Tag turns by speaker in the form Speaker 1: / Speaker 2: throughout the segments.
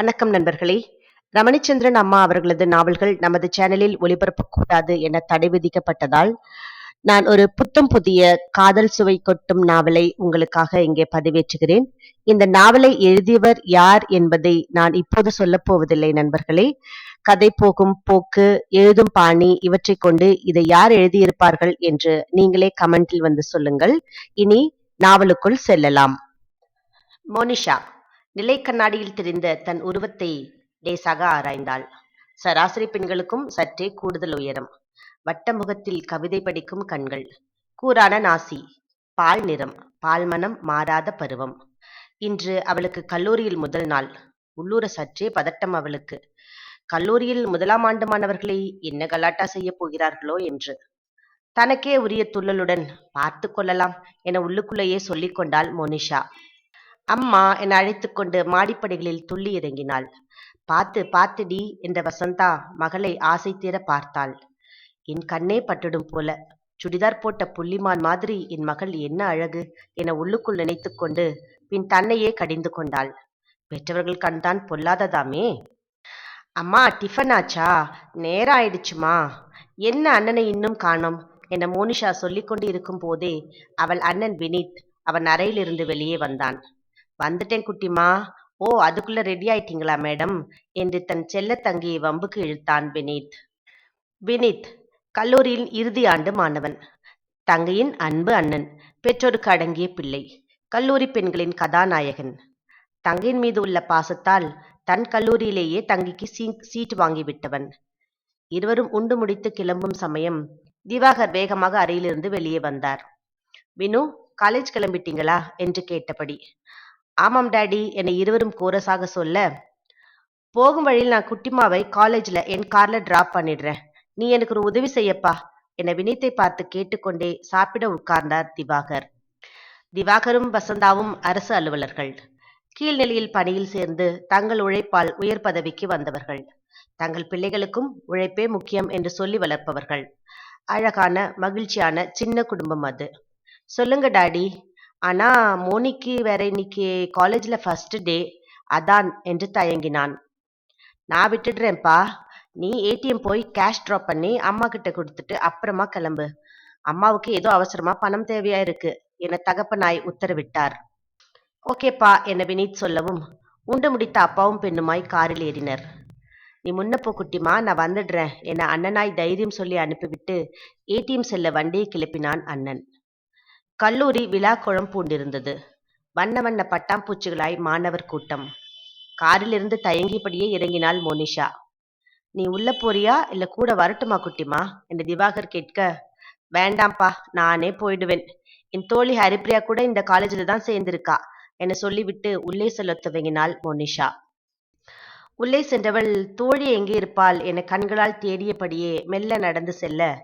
Speaker 1: வணக்கம் நண்பர்களே. ரமணிச்சந்திரன் அம்மா அவர்களது நாவல்கள் நமது சேனலில் ஒளிபரப்பக்கூடாது என தடை விதிக்கப்பட்டதால், நான் ஒரு புத்தம் புதிய காதல் சுவை கொட்டும் நாவலை உங்களுக்காக இங்கே பதிவேற்றுகிறேன். இந்த நாவலை எழுதியவர் யார் என்பதை நான் இப்போது சொல்லப் போவதில்லை நண்பர்களே. கதை போகும் போக்கு, எழுதும் பாணி இவற்றைக் கொண்டு இதை யார் எழுதியிருப்பார்கள் என்று நீங்களே கமெண்டில் வந்து சொல்லுங்கள். இனி நாவலுக்குள் செல்லலாம். மோனிஷா நிலை கண்ணாடியில் தெரிந்த தன் உருவத்தை லேசாக ஆராய்ந்தாள். சராசரி பெண்களுக்கும் சற்றே கூடுதல் உயரம், வட்ட முகத்தில் கவிதை படிக்கும் கண்கள், கூரான நாசி, பால் நிறம், பால் மனம் மாறாத பருவம். இன்று அவளுக்கு கல்லூரியில் முதல் நாள். உள்ளூர சற்றே பதட்டம் அவளுக்கு. கல்லூரியில் முதலாம் ஆண்டு மாணவர்களை என்ன கலாட்டா செய்ய போகிறார்களோ என்று. தனக்கே உரிய துள்ளலுடன் பார்த்து கொள்ளலாம் என உள்ளுக்குள்ளேயே சொல்லிக் கொண்டாள் மோனிஷா. அம்மா என அழைத்துக்கொண்டு மாடிப்படிகளில் துள்ளி இறங்கினாள். பார்த்து பார்த்துடி என்ற வசந்தா மகளை ஆசை தீர பார்த்தாள். என் கண்ணே பட்டுடும் போல, சுடிதார் போட்ட புள்ளிமான் மாதிரி என் மகள் என்ன அழகு என உள்ளுக்குள் நினைத்து கொண்டு பின் தன்னையே கடிந்து கொண்டாள். பெற்றவர்கள் கண்தான் பொல்லாததாமே. அம்மா டிஃபன் ஆச்சா? நேரம் ஆயிடுச்சுமா. என்ன அண்ணனை இன்னும் காணோம் என மோனிஷா சொல்லிக்கொண்டு இருக்கும் போதே அவள் அண்ணன் வினீத் அவன் அறையிலிருந்து வெளியே வந்தான். வந்துட்டேன் குட்டிமா. ஓ, அதுக்குள்ள ரெடி ஆயிட்டீங்களா மேடம் என்று தன் செல்ல தங்கியை வம்புக்கு இழுத்தான் வினீத். வினீத் கல்லூரியின் இறுதி ஆண்டு மாணவன். தங்கையின் அன்பு அண்ணன், பெற்றோருக்கு அடங்கிய பிள்ளை, கல்லூரி பெண்களின் கதாநாயகன். தங்கையின் மீது உள்ள பாசத்தால் தன் கல்லூரியிலேயே தங்கைக்கு சீட் வாங்கிவிட்டவன். இருவரும் உண்டு முடித்து கிளம்பும் சமயம் திவாகர் வேகமாக அறையிலிருந்து வெளியே வந்தார். வினு, காலேஜ் கிளம்பிட்டீங்களா என்று கேட்டபடி. ஆமாம் டாடி என இருவரும் கோரஸாக சொல்ல, போகும் வழியில் நான் குட்டிமாவை காலேஜில் என் காரில் டிராப் பண்ணிடுறேன், நீ எனக்கு ஒரு உதவி செய்யப்பா என வினீத்தை பார்த்து கேட்டுக்கொண்டே சாப்பிட உட்கார்ந்தார் திவாகர். திவாகரும் வசந்தாவும் அரசு அலுவலர்கள். கீழ்நிலையில் பணியில் சேர்ந்து தங்கள் உழைப்பால் உயர் பதவிக்கு வந்தவர்கள். தங்கள் பிள்ளைகளுக்கும் உழைப்பே முக்கியம் என்று சொல்லி வளர்ப்பவர்கள். அழகான மகிழ்ச்சியான சின்ன குடும்பம் அது. சொல்லுங்க டாடி. ஆனா மோனிக்கு வேற இன்னைக்கு காலேஜ்ல ஃபர்ஸ்ட் டே, அதான் என்று தயங்கினான். நான் விட்டுடுறேன்ப்பா, நீ ஏடிஎம் போய் கேஷ் ட்ராப் பண்ணி அம்மா கிட்ட கொடுத்துட்டு அப்புறமா கிளம்பு. அம்மாவுக்கு ஏதோ அவசரமா பணம் தேவையா இருக்கு என தகப்பனாய் உத்தரவிட்டார். ஓகேப்பா என வினீத் சொல்லவும் உண்டு முடித்த அப்பாவும் பெண்ணுமாய் காரில் ஏறினர். நீ முன்ன போ குட்டிமா, நான் வந்துடுறேன் என அண்ணனாய் தைரியம் சொல்லி அனுப்பிவிட்டு ஏடிஎம் செல்ல வண்டியை கிளப்பினான் அண்ணன். கல்லூரி விழா குழம் பூண்டிருந்தது. வண்ண வண்ண பட்டாம்பூச்சிகளாய் மாணவர் கூட்டம். காரிலிருந்து தயங்கியபடியே இறங்கினாள் மோனிஷா. நீ உள்ள போறியா இல்ல கூட வரட்டுமா குட்டிமா என்று திவாகர் கேட்க, வேண்டாம்ப்பா, நானே போயிடுவேன். என் தோழி ஹரிப்ரியா கூட இந்த காலேஜில் தான் சேர்ந்திருக்கா என சொல்லிவிட்டு உள்ளே செல்ல துவங்கினாள் மோனிஷா. உள்ளே சென்றவள் தோழி எங்கே இருப்பாள் என கண்களால் தேடியபடியே மெல்ல நடந்து செல்ல,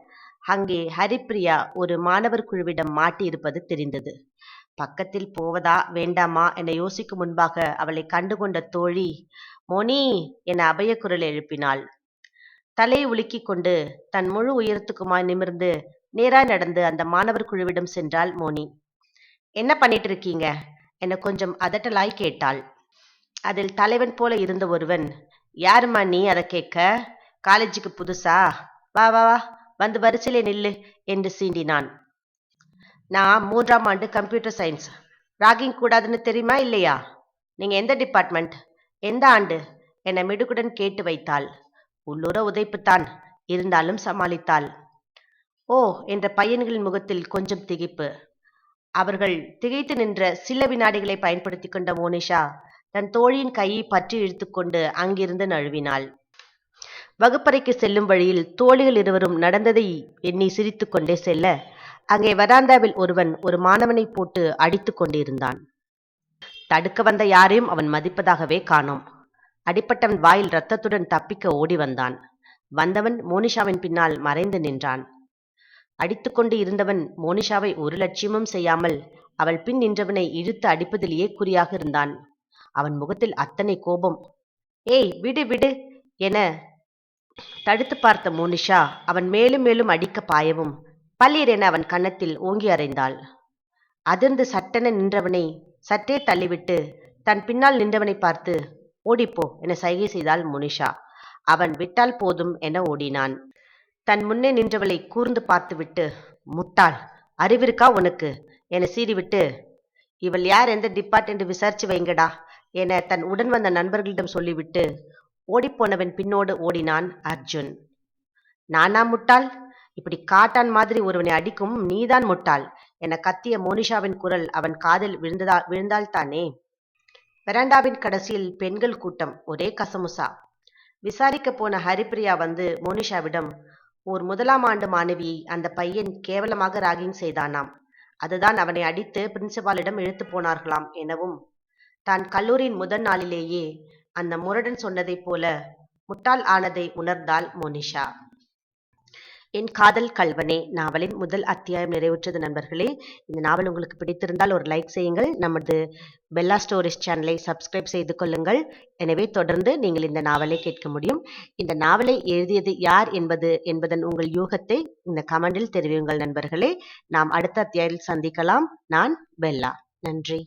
Speaker 1: அங்கே ஹரிப்ரியா ஒரு மாணவர் குழுவிடம் மாட்டியிருப்பது தெரிந்தது. பக்கத்தில் போவதா வேண்டாமா என யோசிக்கும் முன்பாக அவளை கண்டுகொண்ட தோழி மோனி என அபய குரல் எழுப்பினாள். தலையை உலுக்கிக் கொண்டு தன் முழு உயரத்துக்குமாய் நிமிர்ந்து நேராய் நடந்து அந்த மாணவர் குழுவிடம் சென்றாள் மோனி. என்ன பண்ணிட்டு இருக்கீங்க என கொஞ்சம் அதட்டலாய் கேட்டாள். அதில் தலைவன் போல இருந்த ஒருவன், யாருமா நீ அதை கேட்க? காலேஜுக்கு புதுசா? வா வா வா, வந்து வரிசையிலே நில்லு என்று சீண்டினான். நான் 3ஆம் ஆண்டு கம்ப்யூட்டர் சயின்ஸ். ராகிங் கூடாதுன்னு தெரியுமா இல்லையா? நீங்க எந்த டிபார்ட்மெண்ட், எந்த ஆண்டு என மிடுக்குடன் கேட்டு வைத்தாள். உள்ளூர உதைப்புத்தான், இருந்தாலும் சமாளித்தாள். ஓ என்ற பையன்களின் முகத்தில் கொஞ்சம் திகைப்பு. அவர்கள் திகைத்து நின்ற சில வினாடிகளை பயன்படுத்தி கொண்ட மோனிஷா தன் தோழியின் கையை பற்றி இழுத்துக்கொண்டு அங்கிருந்து நழுவினாள். வகுப்பறைக்கு செல்லும் வழியில் தோழிகள் இருவரும் நடந்ததை எண்ணி சிரித்து கொண்டே செல்ல, அங்கே வராந்தாவில் ஒருவன் ஒரு மாணவனை போட்டு அடித்து கொண்டிருந்தான். தடுக்க வந்த யாரையும் அவன் மதிப்பதாகவே காணோம். அடிப்பட்டவன் வாயில் இரத்தத்துடன் தப்பிக்க ஓடி வந்தான். வந்தவன் மோனிஷாவின் பின்னால் மறைந்து நின்றான். அடித்துக்கொண்டு இருந்தவன் மோனிஷாவை ஒரு லட்சியமும் செய்யாமல் அவள் பின் நின்றவனை இழுத்து அடிப்பதிலேயே குறியாக இருந்தான். அவன் முகத்தில் அத்தனை கோபம். ஏய் விடு விடு என தடுத்து பார்த்த மோனிஷா அவன் மேலும் மேலும் அடிக்க பாயவும் பல்லீர் என அவன் கன்னத்தில் ஓங்கி அறைந்தாள். அதிர்ந்து சட்டென நின்றவனை சற்றே தள்ளிவிட்டு தன் பின்னால் நின்றவனை பார்த்து, ஓடிப்போ என சைகை செய்தாள் மோனிஷா. அவன் விட்டால் போதும் என ஓடினான். தன் முன்னே நின்றவளை கூர்ந்து பார்த்துவிட்டு, முட்டாள், அறிவிருக்கா உனக்கு என சீறிவிட்டு, இவள் யார், எந்த டிபார்ட் என்று விசாரிச்சு வைங்கடா என தன் உடன் வந்த நண்பர்களிடம் சொல்லிவிட்டு ஓடிப்போனவன் பின்னோடு ஓடினான் அர்ஜுன். நானா முட்டாள்? இப்படி காட்டான் மாதிரி ஒருவனை அடிக்கும் நீதான் முட்டாள் என கத்திய மோனிஷாவின் குரல் அவன் காதில் விழுந்தால்தானே. வெராண்டாவின் கடைசியில் பெண்கள் கூட்டம், ஒரே கசமுசா. விசாரிக்க போன ஹரிப்பிரியா வந்து மோனிஷாவிடம், ஓர் 1ஆம் ஆண்டு மாணவியை அந்த பையன் கேவலமாக ராகிங் செய்தானாம், அதுதான் அவனை அடித்து பிரின்சிபாலிடம் இழுத்து போனார்களாம் எனவும், தான் கல்லூரியின் முதல் நாளிலேயே அந்த முரடன் சொன்னதைப் போல முட்டாள் ஆனதை உணர்ந்தாள் மோனிஷா. என் காதல் கல்வனே நாவலின் முதல் அத்தியாயம் நிறைவுற்றது நண்பர்களே. இந்த நாவல் உங்களுக்கு பிடித்திருந்தால் ஒரு லைக் செய்யுங்கள். நமது பெல்லா ஸ்டோரிஸ் சேனலை சப்ஸ்கிரைப் செய்து கொள்ளுங்கள். எனவே தொடர்ந்து நீங்கள் இந்த நாவலை கேட்க முடியும். இந்த நாவலை எழுதியது யார் என்பதன் உங்கள் யூகத்தை இந்த கமெண்டில் தெரிவியுங்கள் நண்பர்களே. நாம் அடுத்த அத்தியாயத்தில் சந்திக்கலாம். நான் பெல்லா. நன்றி.